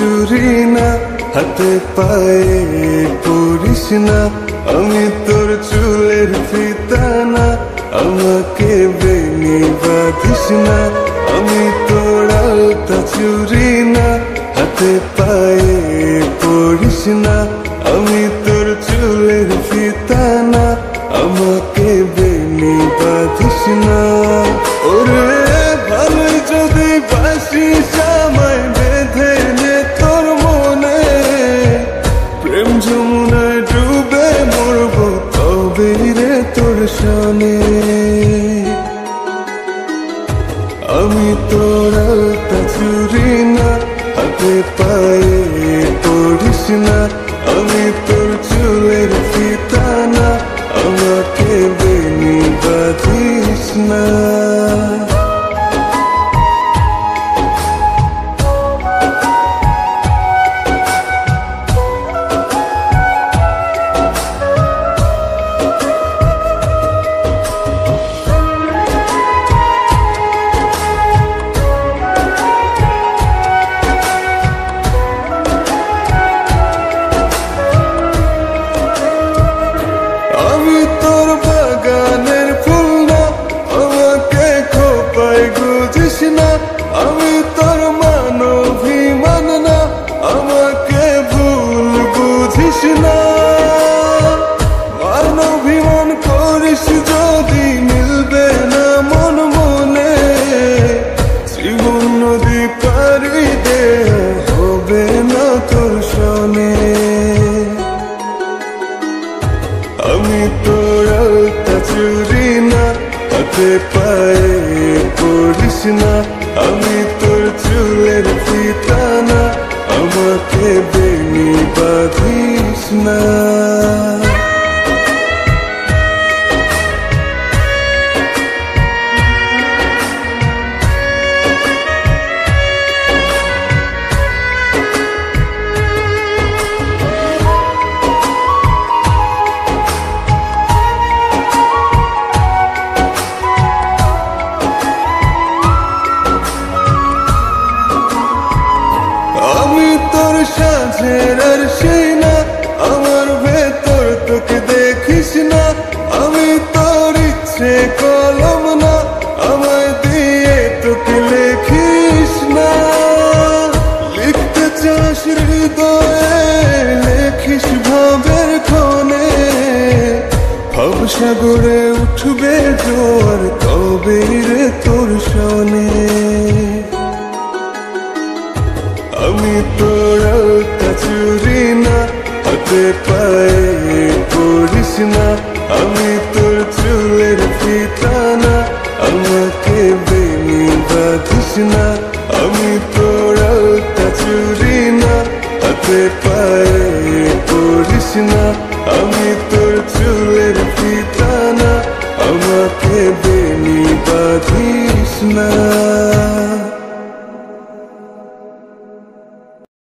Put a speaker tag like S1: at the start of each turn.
S1: চুরি না, হাতে পায়ে পড়িস না। আমি তোর চুলের ফিতা না, আমাকে বেনি বাঁধিস না। আমি তোর আলতা চুরি না, হাতে পায়ে পড়িস না। আমি তোর চুলের ফিতা না, আমাকে বেনি বাঁধিস না। ওরে ভালোই যদি বাসিস আমায় বেঁধে নে তোর মনে, প্রেম যমুনায় ডুবে মরবো তবে রে তোর শানে। আমি তোর আলতা চুরি না, হাতে পায়ে পড়িস না। আমি তোর চুলের ফিতা না, আমাকে বেনি বাঁধিস না। আমি তোর বাগানের ফুল না, আমাকে খোপায় গুজিস না। আমি তোর মানভিমান না, আমাকে ভুল বুঝিস না। মানভিমান করিস যদি মিলবে না মন মনে, জীবন নদী পারি দে হবে না তোর শোনে। আমি তোর আলতা চুরি না, হাতে পায়ে পড়িস না। আমি তোর চুলের ফিতা না, আমাকে বেনি বাঁধিস না। আমি তোর সাজের আর সেই না, আমার ভেতর তোকে দেখিস না। আমি তোর ইচ্ছে কলম না, আমায় দিয়ে তোকে লেখিস না। লিখতে চাস হৃদয়ে, লেখিস ভাবের ক্ষণে। ভবসাগরে উঠবে জোয়ার তবে রে তোর শোনে। আমি তোর আলতা চুরি না, হাতে পায়ে পড়িস না। আমি তোর চুলের ফিতা না, আমাকে বেনি বাঁধিস না। আমি তোর আলতা চুরি না, হাতে পায়ে পড়িস না। আমি তোর চুলের ফিতা না, আমাকে বেনি বাঁধিস না।